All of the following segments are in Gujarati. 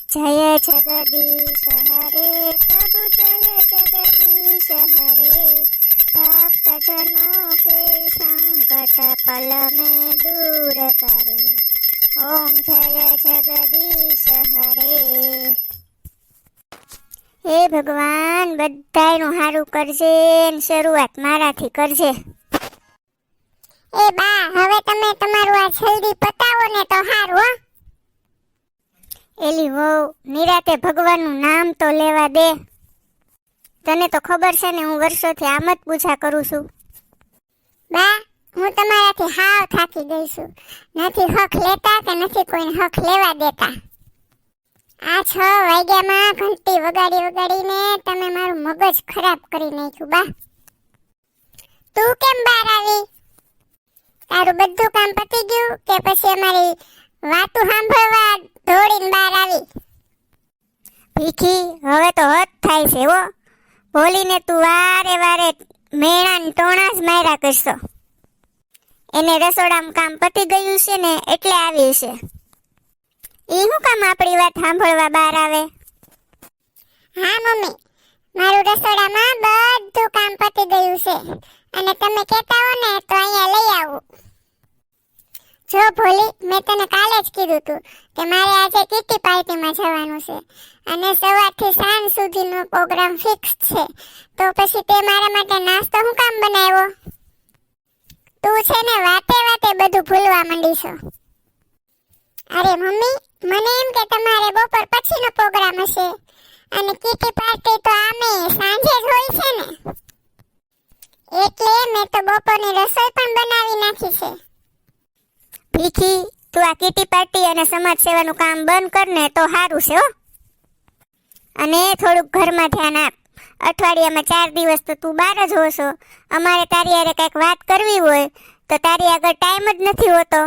જય જગદીશ હરે પ્રભુ જય જગદીશ હરે ભક્તજનો કે સંકટ પલ में दूर करे ओम जय जगदीश हरे। हे भगवान बधायનું હારું કરજે ને શરૂઆત મારાથી કરજે। એ બા હવે તમે તમારું આ જલ્દી પતાવો ને તો હારું હો। એલી વહુ નિરાતે ભગવાનનું નામ તો લેવા દે। તને તો ખબર છે ને હું વર્ષોથી આમ જ પૂજા કરું છું। બા હું તમારાથી હાવ થાકી ગઈ છું। નથી હક લેતા કે નથી કોઈને હક લેવા દેતા। આ 6 વાગ્યામાં ઘંટી વગાડીને તમે મારું મગજ ખરાબ કરી નાખ્યું બા। તું કેમ બહાર આવી? તારું બધું કામ પતી ગયું કે પછી અમારી વાતું સાંભળવા દોડીને બહાર આવી? ભીખી હવે તો હદ થાય છે હો। બોલીને તું વારે મેણા ને ટોણા જ માર્યા કરશો। એને રસોડામાં કામ પતી ગયું છે ને એટલે આવી છે। ઈ હું કામ આપણી વાત સાંભળવા બહાર આવે? હા મમ્મી મારું રસોડામાં બધું કામ પતી ગયું છે અને તમે કહેતા હો ને તો અહીંયા લઈ આવું। જો ભોલી મેં તને કાલે જ કીધું તું કે મારે આજે કિટી પાર્ટીમાં જવાનું છે અને સવારથી સાંજ સુધીનો પ્રોગ્રામ ફિક્સ છે તો પછી તે મારા માટે નાસ્તો હું કામ બનાવ્યો? તું છે ને વાતે બધું ભૂલવા માંડી છો। અરે મમ્મી મને એમ કે તમારે બપોર પછીનો પ્રોગ્રામ હશે અને કિટી પાર્ટી તો આમે સાંજે જ હોય છે ને એટલે મેં તો બપોરની રસોઈ પણ બનાવી નાખી છે। ભીખી તું આ કિટી પાર્ટી અને સમાજ સેવાનું કામ બંધ કર ને તો સારું છે હો। અને થોડુંક ઘરમાં ધ્યાન આપ। અઠવાડિયામાં 4 દિવસ તો તું બહાર જ હોશો। અમારે તારી હારે કંઈક વાત કરવી હોય તો તારી આગળ ટાઈમ જ નથી હોતો।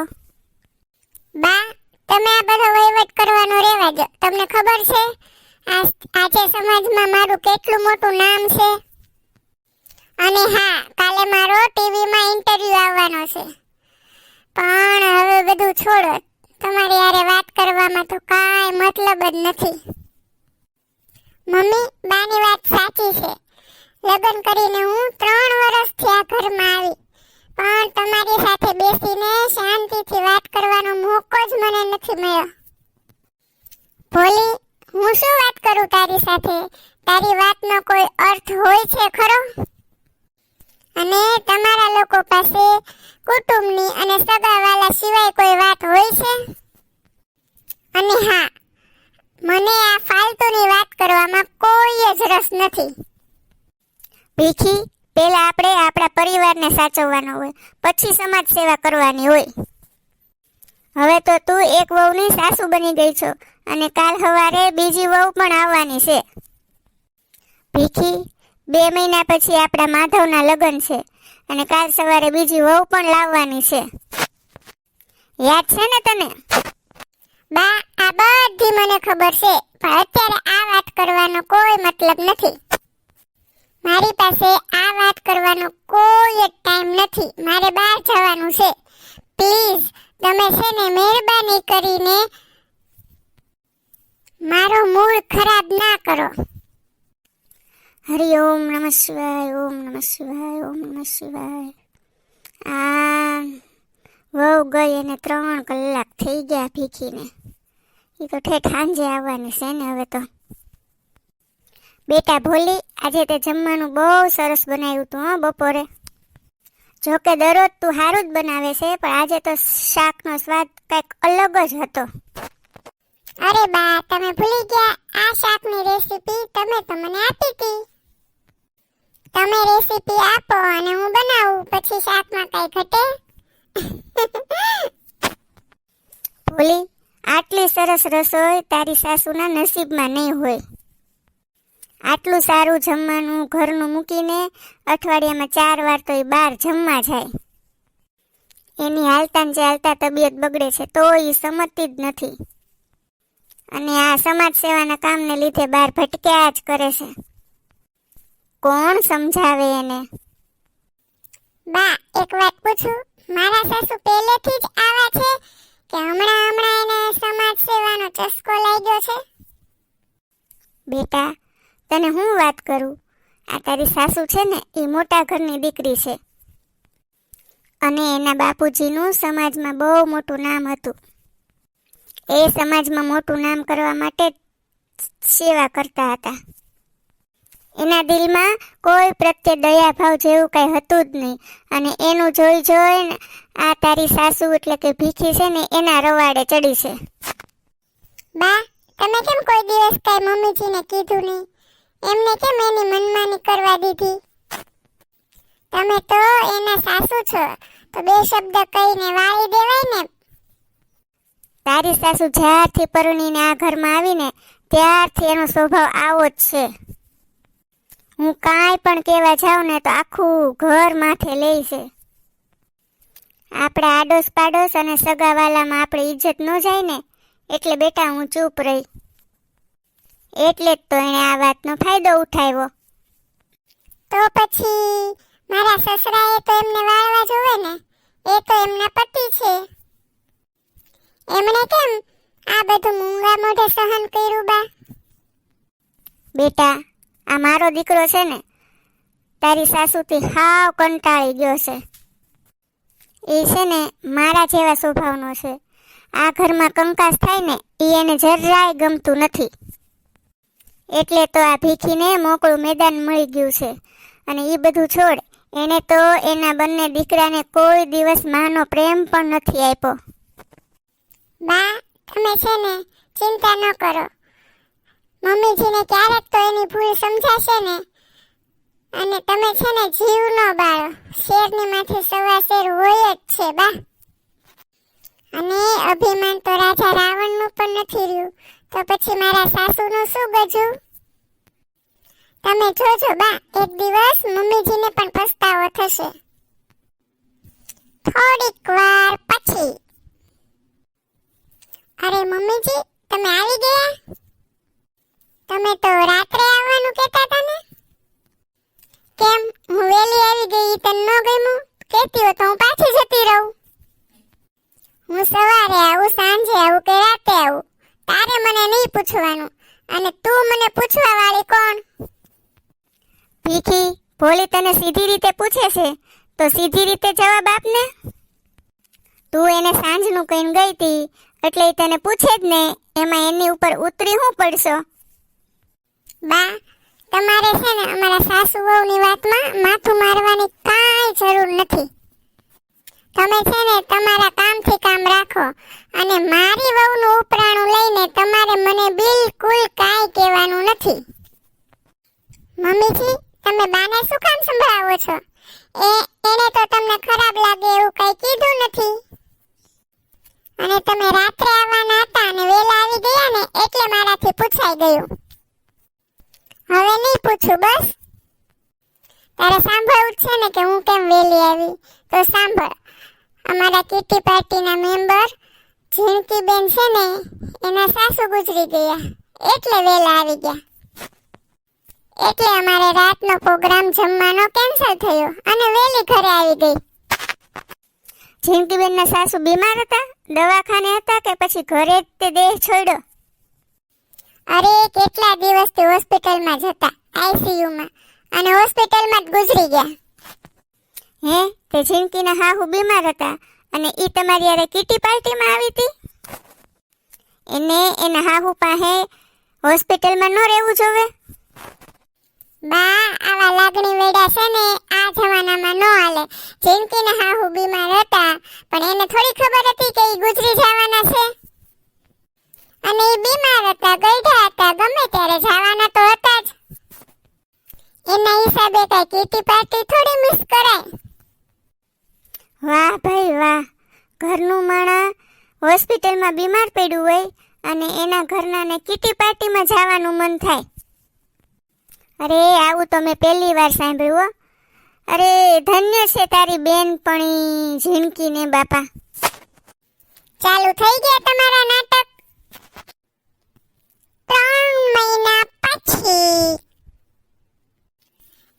બા તમે આ બધો વહીવટ કરવાનો રહેવા દો। તમને ખબર છે આજે સમાજમાં મારું કેટલું મોટું નામ છે? અને હા કાલે મારો ટીવીમાં ઇન્ટરવ્યુ આવવાનો છે પણ હવે બધું છોડો। તમારી હારે વાત કરવામાં તો કાંઈ મતલબ જ નથી। મમ્મી બાની વાત સાચી છે। લગ્ન કરીને હું 3 વર્ષથી આ ઘરમાં આવી પણ તમારી સાથે બેસીને શાંતિથી વાત કરવાનો મોકો જ મને નથી મળ્યો। ભોલી હું શું વાત કરું તારી સાથે? તારી વાતનો કોઈ અર્થ હોય છે ખરો? અને તમારા લોકો પાસે કુટુંબની અને સગાવાલા સિવાય કોઈ વાત હોય છે? અને હા મને આ ફાલતુની વાત કરવામાં કોઈ જ રસ નથી। ભીખી પહેલા આપણે આપણા પરિવારને સાચવવાનો હોય પછી સમાજ સેવા કરવાની હોય। હવે તો તું એક વહુની સાસુ બની ગઈ છો અને કાલ સવારે બીજી વહુ પણ આવવાની છે। ભીખી 2 મહિના પછી આપણા માધવના લગ્ન છે અને કાલ સવારે બીજી વહુ પણ લાવવાની છે। યાદ છે ને તને? બા આ બધી મને ખબર છે પણ અત્યારે આ વાત કરવાનો કોઈ મતલબ નથી। મારી પાસે આ વાત કરવાનો કોઈ જ ટાઈમ નથી। મારે બહાર જવાનું છે। પ્લીઝ તમે છે ને મહેરબાની કરીને મારો મૂડ ખરાબ ના કરો। હરિ ઓમ નમઃ શિવાય ઓમ નમઃ શિવાય ઓમ નમઃ શિવાય। આ વહુ ગઈ અને 3 કલાક થઈ ગયા ભીખીને। એ તો ઠેઠ સાંજે આવવાની છે ને હવે તો। બેટા ભોલી આજે તે જમવાનું બહુ સરસ બનાવ્યું તું હો બપોરે। જોકે દરરોજ તું સારું જ બનાવે છે પણ આજે તો શાકનો સ્વાદ કંઈક અલગ જ હતો। અરે બા તમે ભૂલી ગયા આ શાકની રેસીપી તમે તો મને આપી હતી। તમે રેસીપી આપો અને હું બનાવું પછી શાકમાં કઈ ઘટે? ભોલી આટલી સરસ રસોઈ તારી સાસુના નસીબમાં નહીં હોય। આટલું સારું જમવાનું ઘરનું મૂકીને અઠવાડિયામાં 4 વાર તો એ બહાર જમવા જાય। એની હાલતા ને ચાલતા તબિયત બગડે છે તો એ સમજતી જ નથી અને આ સમાજ સેવાના કામને લીધે બહાર ભટક્યા જ કરે છે। કોણ સમજાવે એને? બા એક વાત પૂછું? મારા સાસુ પહેલેથી જ આવા છે કે હમણાં એને સમાજ સેવાનો ચસ્કો લાગ્યો છે? બેટા, તને હું વાત કરું, આ તારી સાસુ છે ને એ મોટા ઘરની દીકરી છે અને એના બાપુજીનું સમાજમાં બહુ મોટું નામ હતું. એ સમાજમાં મોટું નામ કરવા માટે સેવા કરતા હતા. એના દિલમાં કોઈ પ્રત્યે દયાભાવ જેવું કાંઈ હતું જ નહીં અને એનું જોઈને આ તારી સાસુ એટલે કે ભીખી છે ને એના રવાડે ચડી છે. બા, તમે કેમ કોઈ દિવસ કાંઈ મમ્મીજીને કીધું નહીં? એમને કેમ એની મનમાની કરવા દીધી? તમે તો એના સાસુ છો, તો બે શબ્દ કહીને વાળી દેવાય ને. તારી સાસુ જ્યારથી પરણીને આ ઘરમાં આવીને ત્યારથી એનો સ્વભાવ આવો જ છે. હું કાંઈ પણ કહેવા જાઉં ને તો આખું ઘર માથે લે છે. આપણે આડોશ પાડોશ અને સગાવાલામાં આપણી ઇજ્જત ન જાય ને એટલે બેટા હું ચૂપ રહી. એટલે જ તો એણે આ વાતનો ફાયદો ઉઠાવ્યો. તો પછી મારા સસરાએ તો એમને વાળવા જોવે ને, એ તો એમના પતિ છે. એમણે કેમ આ બધું મૂંગા મોઢે સહન કર્યું બા? બેટા, આ મારો દીકરો છે ને તારી સાસુથી હાવ કંટાળી ગયો છે. એ છે ને મારા જેવા સ્વભાવનો છે. આ ઘરમાં કંકાસ થાય ને એ એને જરાય ગમતું નથી. એટલે તો આ ભીખીને મોકળું મેદાન મળી ગયું છે. અને એ બધું છોડ, એને તો એના બંને દીકરાને કોઈ દિવસ માનો પ્રેમ પણ નથી આપ્યો. બા, તમે છે ને ચિંતા ન કરો. મમ્મીજીને ક્યારેક તો એની ભૂલ સમજાશે ને. અને તમે છે ને જીવ ન બાળો, શેરની માથે સવા શેર હોય જ છે બા. અને અભિમાન તો રાજા રાવણનું પણ નથી રહ્યું, તો પછી મારા સાસુનું શું ગજું? તમે જોજો બા, એક દિવસ મમ્મીજીને પણ પસ્તાવો થશે. થોડીક વાર પછી, અરે મમ્મીજી, તમે આવી ગયા? તમે તો રાત્રે આવવાનું કહેતા હતા ને? કેમ, હું વેલી આવી ગઈ તને ન ગમ્યું? કહેતી હો તો હું પાછી જતી રહું. હું સવારે આવું, સાંજે આવું કે રાતે આવું, તારે મને નહીં પૂછવાનું. અને તું મને પૂછવા વાળી કોણ? ભીખી, ભોલી તને સીધી રીતે પૂછે છે તો સીધી રીતે જવાબ આપ ને. તું એને સાંજનું કહીને ગઈ હતી એટલે એ તને પૂછે જ ને, એમાં એની ઉપર ઉતરી હું પડશો? બા, તમારે છે ને અમારા સાસુ વહુની વાતમાં માથું મારવાની કાંઈ જરૂર નથી. તમે છે ને તમારા કામથી કામ રાખો અને મારી વહુનું ઉપરાણું લઈને તમારે મને બિલકુલ કાંઈ કહેવાનું નથી. મમ્મીજી, તમે બાને શું કામ સંભળાવો છો? એને તો તમને ખરાબ લાગે એવું કાંઈ કીધું નથી. અને તમે રાત્રે આવવાના હતા અને વેલા આવી ગયા ને એટલે મારાથી પૂછાઈ ગયું. હવે નહીં પૂછું બસ. તારે સાંભળવું છે ને કે હું કેમ વેલી આવી? તો સાંભળ. અમારા કિટી પાર્ટીના મેમ્બર ઝીણકીબેન છે ને એના સાસુ ગુજરી ગયા એટલે વેલા આવી ગયા. એટલે અમારે રાતનો પ્રોગ્રામ જમવાનો કેન્સલ થયો અને વેલી ઘરે આવી ગઈ. ઝીણકીબેનના સાસુ બીમાર હતા, દવાખાને હતા કે પછી ઘરે જ તે દેહ છોડ્યો? અરે કેટલા દિવસથી હોસ્પિટલમાં જ હતા, આઈસીયુમાં, અને હોસ્પિટલમાં જ ગુજરી ગયા. હે, તે ઝીણકીના હાહુ બીમાર હતા અને ઈ તમારી યારે કીટી પાર્ટીમાં આવી હતી? એને એના હાહુ પાસે હોસ્પિટલમાં ન રહેવું જોવે? બા, આવા લાગણી વેડા છે ને આ જમાનામાં ન હાલે. ઝીણકીના હાહુ બીમાર હતા પણ એને થોડી ખબર હતી કે ઈ ગુજરી જવાના છે. અને ઈ બીમાર હતા, ગઈઢા હતા, ગમે ત્યારે જવાના તો હતા જ. એના હિસાબે કઈ કીટી પાર્ટી થોડી મિસ કરાય. વાહ ભાઈ વાહ, ઘરનું માણસ હોસ્પિટલમાં બીમાર પડ્યું હોય અને એના ઘરનાને કીટી પાર્ટીમાં જવાનું મન થાય. અરે આવું તો મેં પહેલી વાર સાંભળ્યું હો. અરે ધન્ય છે તારી બેનપણી ઝીણકી ને બાપા. ચાલુ થઈ ગયા તમારા નાટક. 3 મહિના પછી.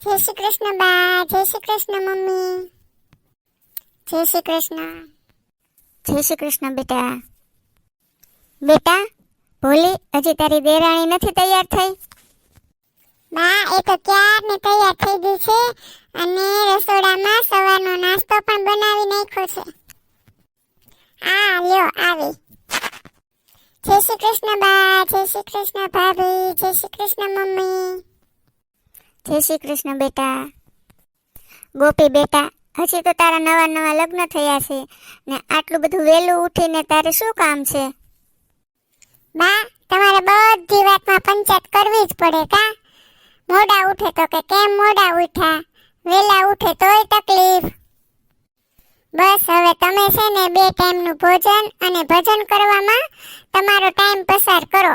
જય શ્રી કૃષ્ણ બા, જય શ્રી કૃષ્ણ મમ્મી. જય શ્રી કૃષ્ણ. જય શ્રી કૃષ્ણ બેટા. બેટા ભોલી, હજી તારી દેરાણી નથી તૈયાર થઈ? બા એ તો ક્યારની તૈયાર થઈ ગઈ છે અને રસોડામાં સવારનો નાસ્તો પણ બનાવી નાખ્યો છે. આ લ્યો આવી. જય શ્રી કૃષ્ણ બા, જય શ્રી કૃષ્ણ ભાભી, જય શ્રી કૃષ્ણ મમ્મી. જય શ્રી કૃષ્ણ બેટા. ગોપી બેટા, હજી તો તારા નવા નવા લગ્ન થયા છે ને આટલું બધું વહેલું ઉઠીને તારે શું કામ છે? બા તમારે બધી વાતમાં પંચાયત કરવી જ પડે કા? મોડા ઉઠે તો કે કેમ મોડા ઉઠ્યા, વેલા ઉઠે તોય તકલીફ. બસ હવે તમે છે ને 2 ટાઈમનું ભોજન અને ભજન કરવામાં તમારો ટાઈમ પસાર કરો.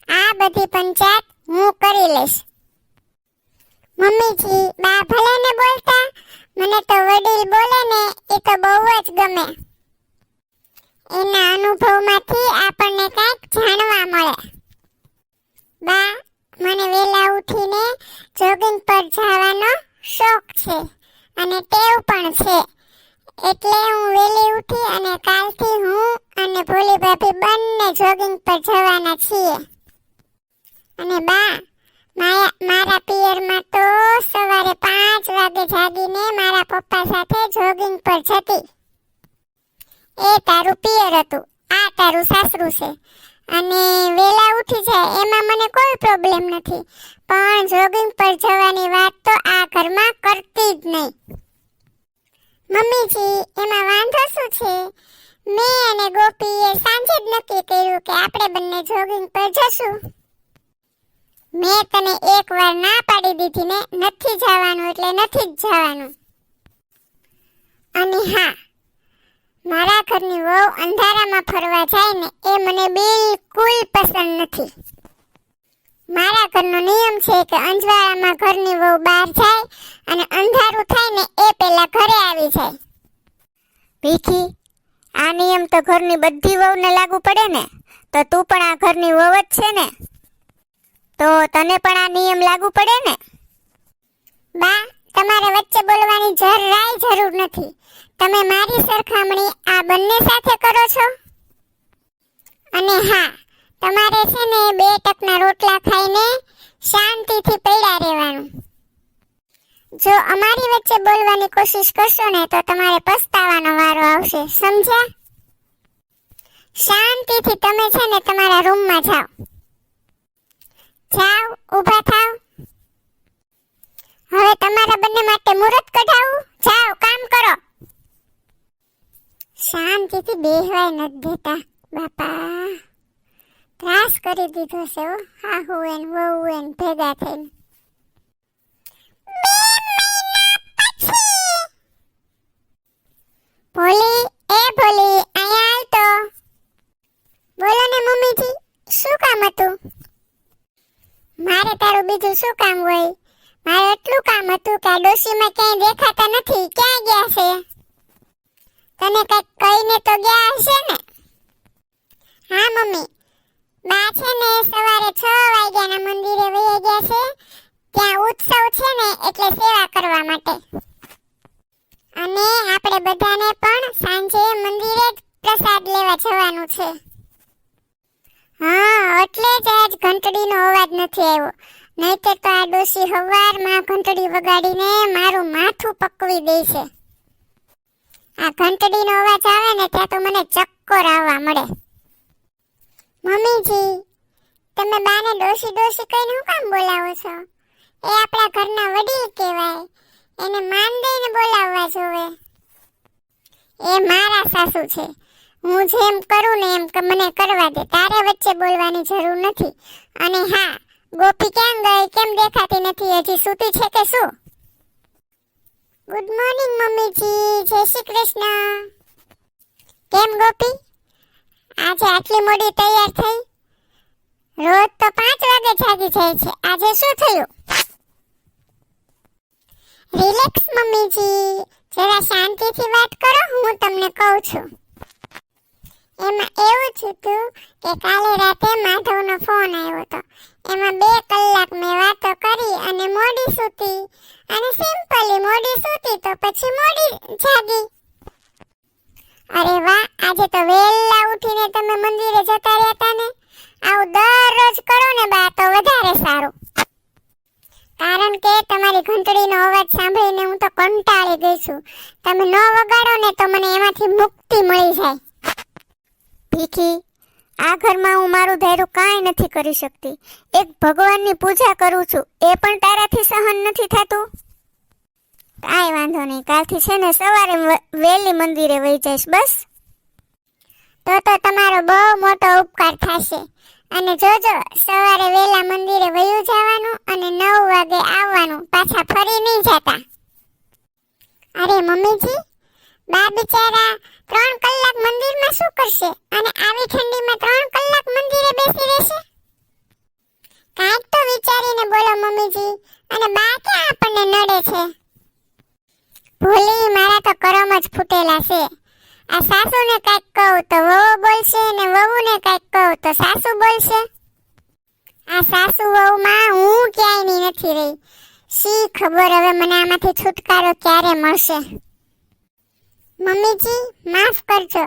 આ બધી પંચાયત હું કરી લઈશ. મમ્મીજી બા ભલે ને બોલતા, મને તો વડીલ બોલે ને એ તો બહુ જ ગમે. એના અનુભવમાંથી આપણને કંઈક જાણવા મળે. બા મને વેલા ઉઠીને જોગિંગ પર જવાનો શોખ છે અને ટેવ પણ છે. એટલે હું વેલી ઉઠી અને કાલથી હું અને ભોલી ભાભી બંને જોગિંગ પર જવાના છીએ. અને બા મારા પિયરમાં તો સવારે 5 વાગે જાગીને મારા પપ્પા સાથે જોગિંગ પર જતી. એ તારું પિયર હતું, આ તારું સાસરું છે. અને વેલા ઉઠી જાય એમાં મને કોઈ પ્રોબ્લેમ નથી, પણ જોગિંગ પર જવાની વાત તો આ ઘરમાં કરતી જ નહીં. મમ્મીજી એમાં વાંધો શું છે? મેં અને ગોપીએ સાંજે જ નક્કી કર્યું કે આપણે બંને જોગિંગ પર જશું. મેં તને એકવાર ના પાડી દીધી ને, નથી જવાનું એટલે નથી જ જવાનું. અને હા, મારા ઘરની વહુ અંધારામાં ફરવા જાય ને એ મને બિલકુલ પસંદ નથી. મારા ઘરનો નિયમ છે કે અંજવાળામાં ઘરની વહુ બહાર જાય અને અંધારું થાય ને એ પહેલા ઘરે આવી જાય. ભીખી, આ નિયમ તો ઘરની બધી વહુને લાગુ પડે ને, તો તું પણ આ ઘરની વહુ જ છે ને, તો તને પણ આ નિયમ લાગુ પડે ને. બા તમારે વચ્ચે બોલવાની જરાય જરૂર નથી. તમે મારી સરખામણી આ બંને સાથે કરો છો. અને હા, તમારે છે ને 2 ટકના રોટલા ખાઈને શાંતિથી પડ્યા રહેવાનું. જો અમારી વચ્ચે બોલવાની કોશિશ કરશો ને તો તમારે પસ્તાવાનો વારો આવશે, સમજ્યા? શાંતિથી તમે છે ને તમારા રૂમમાં જાઓ. જાઓ, ઊભા થાવ. હવે તમારા બંને માટે મુહૂર્ત કઢાવું. જાઓ, કામ કરો. શાંતિથી બેહવાય નથી દેતા બાપા. ત્રાસ કરી દીધો છે હો, હાહુ એન વહુ એન ભેગા થઈને. 2 મહિના પછી. ભોલી, એ ભોલી, અહીંયા આવ તો. બોલો ને મમ્મીજી, શું કામ હતું? મારે તારું બીજું શું કામ હોય? મારે એટલું કામ હતું કે આ ડોશીમાં ક્યાંય દેખાતા નથી. ક્યાં ગયા છે? તને કંઈક કહીને તો ગયા હશે ને? હા મમ્મી, બા છે ને સવારે 6 વાગ્યાના મંદિરે વહી ગયા છે. ત્યાં ઉત્સવ છે ને એટલે સેવા કરવા માટે. અને આપણે બધાને પણ સાંજે મંદિરે જ પ્રસાદ લેવા જવાનું છે. હા, એટલે જ આજ ઘંટડીનો અવાજ નથી આવ્યો. નહીતર તો આ ડોશી સવારમાં ઘંટડી વગાડીને મારું માથું પકવી દે છે. આ ઘંટડીનો અવાજ આવે ને ત્યાં તો મને ચક્કર આવવા મળે. મમ્મીજી, તમે બાને ડોશી ડોશી કહીને શું કામ બોલાવો છો? એ આપણા ઘરના વડીલ કહેવાય, એને માન દઈને બોલાવવા જોવે. એ મારા સાસુ છે, હું જેમ કરું ને એમ મને કરવા દે. તારે વચ્ચે બોલવાની જરૂર નથી. અને હા, ગોપી ક્યાં ગઈ? કેમ દેખાતી નથી? હજી સૂતી છે કે શું? ગુડ મોર્નિંગ મમ્મીજી, જય શ્રી કૃષ્ણ. કેમ ગોપી, આજે આટલી મોડી તૈયાર થઈ? રોજ તો 5 વાગે જાગી જાય છે, આજે શું થયું? રિલેક્સ મમ્મીજી, જરા શાંતિથી વાત કરો, હું તમને કહું છું. એમાં એવું જ હતું કે કાલે રાતે માધવનો ફોન આવ્યો હતો. એમાં 2 કલાક મેં વાતો કરી અને મોડી સૂતી. અને સિમ્પલી મોડી સૂતી તો પછી મોડી જાગી. અરે વાહ, આજે તો વહેલા ઉઠીને તમે મંદિરે જતા રહેતા ને. આવું દરરોજ કરો ને બા તો વધારે સારું. તમારી ઘંટડીનો અવાજ સાંભળીને હું તો કંટાળી ગઈ છું. તમે ન વગાડો ને તો મને એમાંથી મુક્તિ મળી જાય. ભીખી, આ ઘરમાં હું મારું ધાર્યું કાંઈ નથી કરી શકતી. એક ભગવાનની પૂજા કરું છું, એ પણ તારાથી સહન નથી થતું. કાંઈ વાંધો નહીં, કાલથી છે ને સવારે વહેલી મંદિરે વહી જઈશ. બસ તો તમારો બહુ મોટો ઉપકાર થશે. અને જોજો, સવારે વહેલા મંદિરે વયું જવાનું અને 9 વાગે આવવાનું, પાછા ફરી નહીં જતા. અરે મમ્મીજી, બા બિચારા 3 કલાક મંદિરમાં શું કરશે અને આવી ઠંડીમાં 3 કલાક મંદિરે બેસી રહેશે? કાંઈક તો વિચારીને બોલો મમ્મીજી. અને બા ક્યાં આપણને નડે છે? ભોલી, મારા તો કરમ જ ફૂટેલા છે. આ સાસુને કાંઈક કહું તો વહુ બોલશે ને વહુને કાંઈક કહું તો સાસુ બોલશે. આ સાસુ વહુમાં હું ક્યાંયની નથી રહી. શી ખબર હવે મને આમાંથી છુટકારો ક્યારે મળશે. મમ્મીજી, માફ કરજો,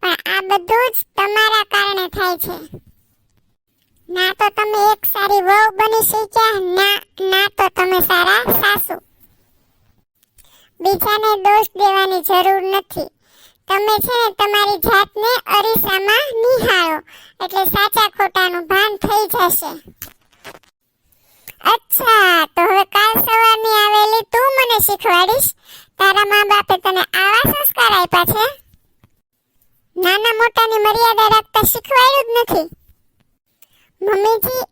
પણ આ બધું જ તમારા કારણે થાય છે. ના તો તમે એક સારી વહુ બની શક્યા, ના તો તમે સારા સાસુ. બીજાને દોષ દેવાની જરૂર નથી. તમે છે ને તમારી જાતને અરીસામાં નિહાળો, એટલે સાચા ખોટાનું ભાન થઈ જશે. અચ્છા, તો હવે કાલ સવારની આવેલી તું મને શીખવાડીશ. તારા મા બાપે તને આવા સંસ્કાર આપ્યા છે? નાના મોટાની મર્યાદા રાખતા શીખવાડ્યું જ નથી. મમ્મીજી,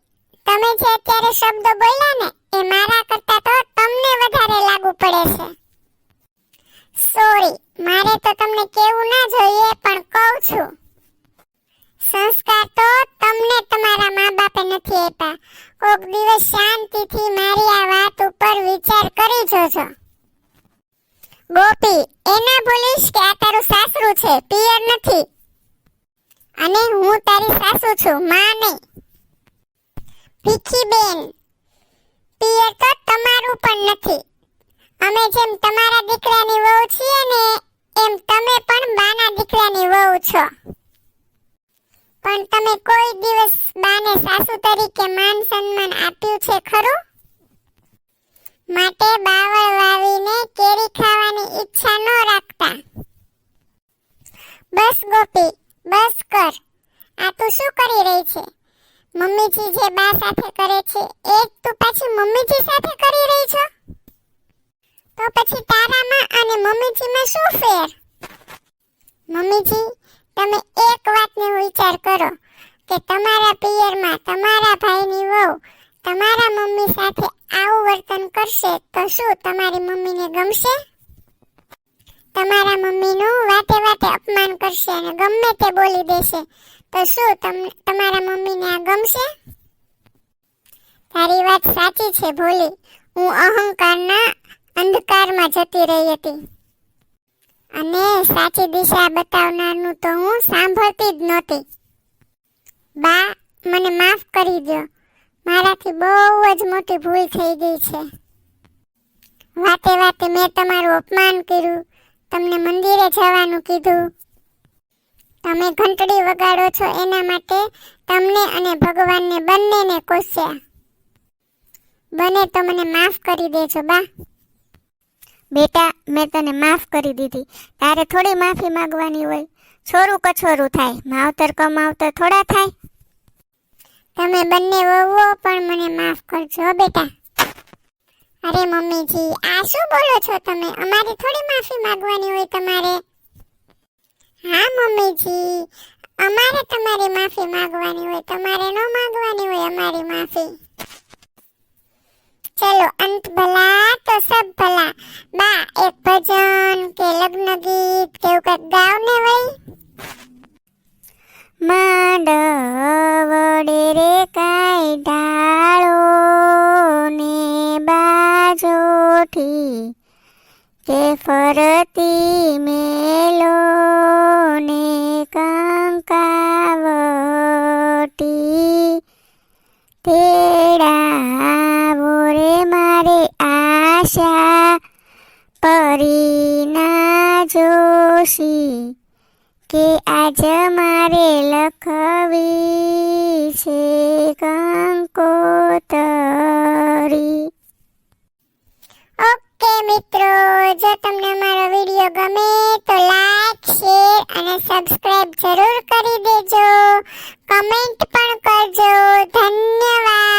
તમે જે અત્યારે શબ્દો બોલ્યા ને, એ મારા કરતા તો તમને વધારે લાગુ પડે છે. સોરી, મારે તો તમને કેવું ના જોઈએ, પણ કહું છું. સંસ્કાર તો તમને તમારા મા બાપે નથી આપ્યા. કોક દિવસ શાંતિથી મારી આ વાત ઉપર વિચાર કરી જોજો. ગોપી, એના ભૂલીશ કે આ તારું સાસરું છે, પિયર નથી. અને હું તારી સાસુ છું, માં નહીં. ભીખી બેન, પિયર તો તમારું પણ નથી. અમે જેમ તમારા દીકરાની વહુ છીએ ને, એમ તમે પણ બાના દીકરાની વહુ છો. પણ તમે કોઈ દિવસ બાને સાસુ તરીકે માન સન્માન આપ્યું છે ખરું? માટે બાવળ વાવીને કેરી ખાવાની ઈચ્છા ન રાખતા. બસ ગોપી, બસ કર. આ તું શું કરી રહી છે? મમ્મીજી જે બા સાથે કરે છે, એ જ તું પાછી મમ્મીજી સાથે કરી રહી છો? તો પછી તારામાં અને મમ્મીજીમાં શું ફેર? મમ્મીજી, તમે એક વાતનો વિચાર કરો કે તમારા પિયરમાં તમારા ભાઈની વહુ તમારા મમ્મી સાથે આવું વર્તન કરશે તો શું તમારી મમ્મીને ગમશે? તમારા મમ્મીનું વાતે વાતે અપમાન કરશે અને ગમે તે બોલી દેશે તો શું તમારા મમ્મીને આ ગમશે? તારી વાત સાચી છે ભોલી. હું અહંકારના અંધકારમાં જતી રહી હતી અને સાચી દિશા બતાવનારનું તો હું સાંભળતી જ નહોતી. બા, મને માફ કરી દો. મારાથી બહુ જ મોટી ભૂલ થઈ ગઈ છે. વાતે વાતે મેં તમારું અપમાન કર્યું, તમને મંદિરે જવાનું કીધું. તમે ઘંટડી વગાડો છો એના માટે તમને અને ભગવાનને બંનેને કોસ્યા. બને તો મને માફ કરી દેજો બા. બેટા, મેં તને માફ કરી દીધી. તારે થોડી માફી માંગવાની હોય. છોરું કછોરું થાય, માવતર કમાવતર થોડા થાય. તમે બંને વહુઓ પણ મને માફ કરજો બેટા. અરે મમ્મીજી, આ શું બોલો છો તમે? અમારી થોડી માફી માંગવાની હોય તમારે. હા મમ્મીજી, અમારે તમારી માફી માંગવાની હોય, તમારે ન માંગવાની હોય અમારી માફી. ચલો, અંત ભલા તો સબ ભલા. બા, એક ભજન કે લગ્ન ગીત કે એવું કંઈક ગાવ ને વળી. માંડવડે રે કાંઈ ઢાળો ને બાજોઠી કે ફરતી મેલો ને કંકાવટી તેડાવો રે મારે આશા પરીના જોશી કે આજ મારે લખવી છે કંકોતરી. તમને અમારો વિડીયો ગમે તો લાઈક, શેર અને સબસ્ક્રાઇબ જરૂર કરી દેજો. કમેન્ટ પણ કરજો. ધન્યવાદ.